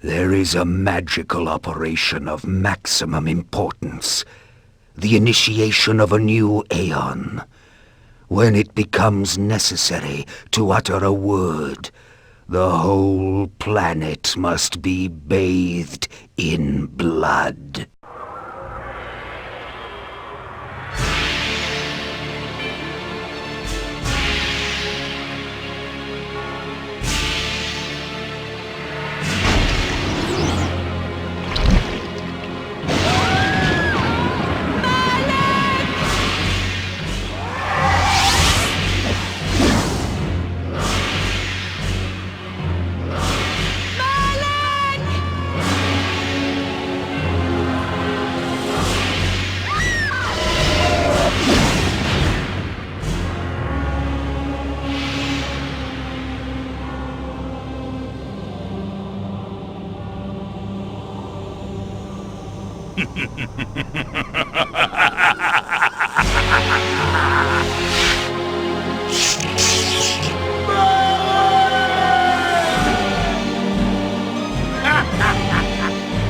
There is a magical operation of maximum importance. The initiation of a new aeon. When it becomes necessary to utter a word, the whole planet must be bathed in blood.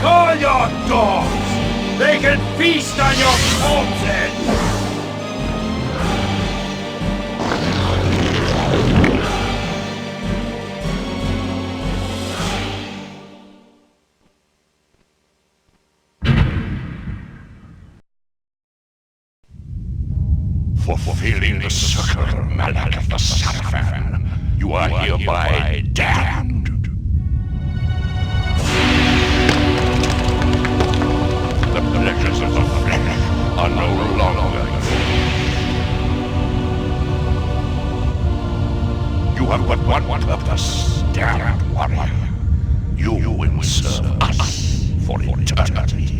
Call your dogs! They can feast on your corpses! For fulfilling the circle mallet of the Satafan, you are hereby damned. The pleasures of the flesh are no longer yours. You have but one purpose, damned warrior. You will serve us for eternity.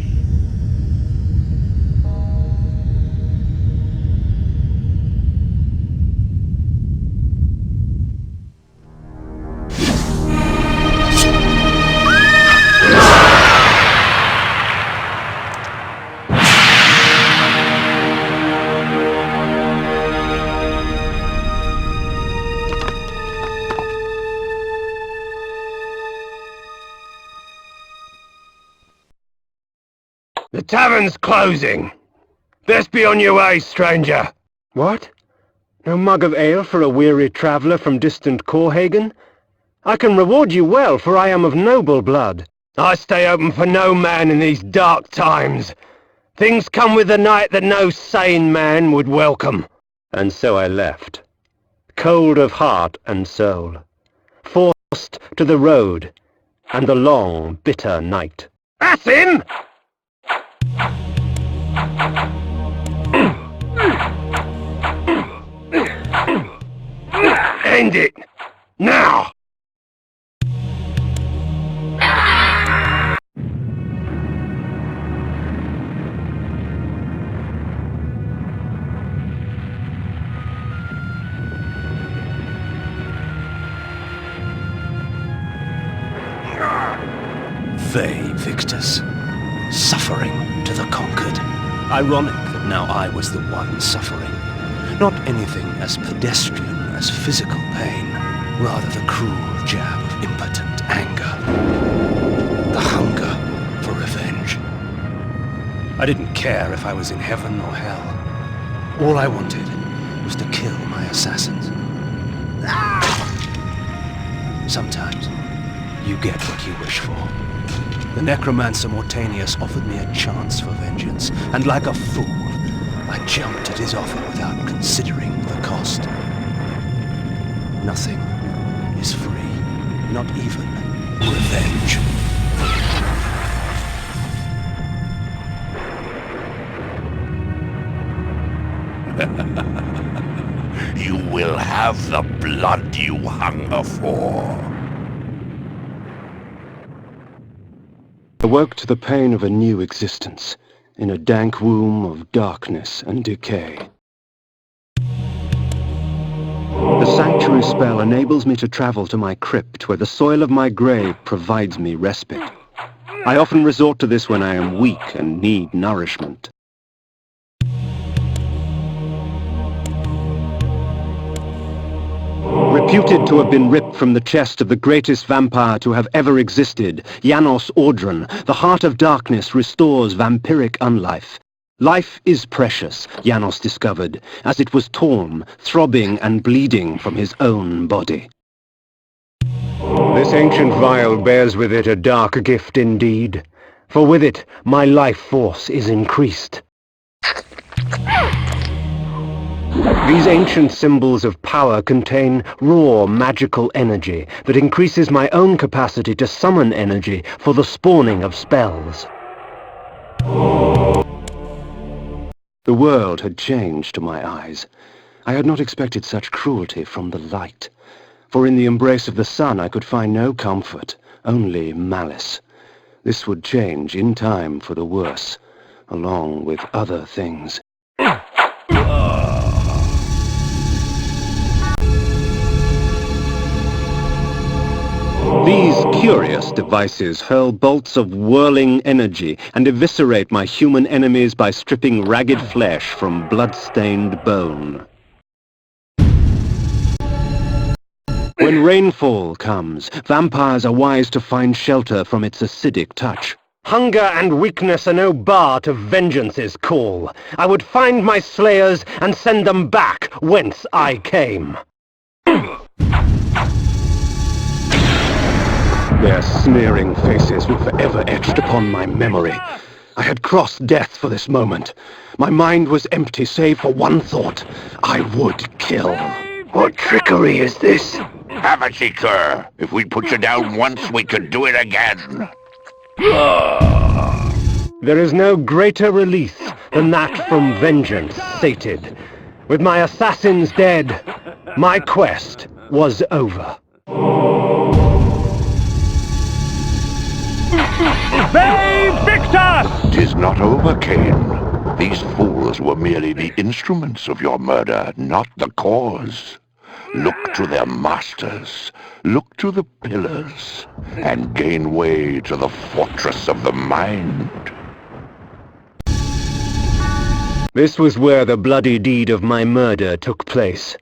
The tavern's closing. Best be on your way, stranger. What? No mug of ale for a weary traveller from distant Corhagen? I can reward you well, for I am of noble blood. I stay open for no man in these dark times. Things come with the night that no sane man would welcome. And so I left, cold of heart and soul, forced to the road and the long, bitter night. That's him! End it! Now! Flay, Victus. Suffering to the conquered. Ironic that now I was the one suffering. Not anything as pedestrian as physical pain, rather the cruel jab of impotent anger. The hunger for revenge. I didn't care if I was in heaven or hell. All I wanted was to kill my assassins. Sometimes you get what you wish for. The necromancer Mortanius offered me a chance for vengeance, and like a fool, I jumped at his offer without considering the cost. Nothing is free, not even revenge. You will have the blood you hunger for. I woke to the pain of a new existence, in a dank womb of darkness and decay. The sanctuary spell enables me to travel to my crypt, where the soil of my grave provides me respite. I often resort to this when I am weak and need nourishment. Reputed to have been ripped from the chest of the greatest vampire to have ever existed, Janos Audron, the heart of darkness restores vampiric unlife. Life is precious, Janos discovered, as it was torn, throbbing and bleeding from his own body. This ancient vial bears with it a dark gift indeed, for with it my life force is increased. These ancient symbols of power contain raw magical energy that increases my own capacity to summon energy for the spawning of spells. The world had changed to my eyes. I had not expected such cruelty from the light. For in the embrace of the sun I could find no comfort, only malice. This would change in time for the worse, along with other things. These curious devices hurl bolts of whirling energy and eviscerate my human enemies by stripping ragged flesh from blood-stained bone. When rainfall comes, vampires are wise to find shelter from its acidic touch. Hunger and weakness are no bar to vengeance's call. I would find my slayers and send them back whence I came. Their sneering faces were forever etched upon my memory. I had crossed death for this moment. My mind was empty save for one thought. I would kill. What trickery is this? Have a seeker. If we put you down once, we could do it again. There is no greater release than that from vengeance sated. With my assassins dead, my quest was over. They victor! 'Tis not over, Kain. These fools were merely the instruments of your murder, not the cause. Look to their masters, look to the pillars, and gain way to the fortress of the mind. This was where the bloody deed of my murder took place.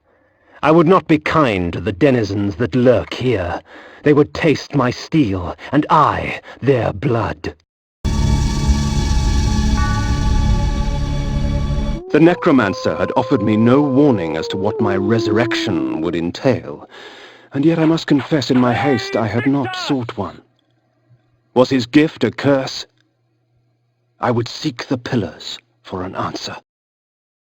I would not be kind to the denizens that lurk here. They would taste my steel, and I their blood. The necromancer had offered me no warning as to what my resurrection would entail, and yet I must confess in my haste I had not sought one. Was his gift a curse? I would seek the pillars for an answer.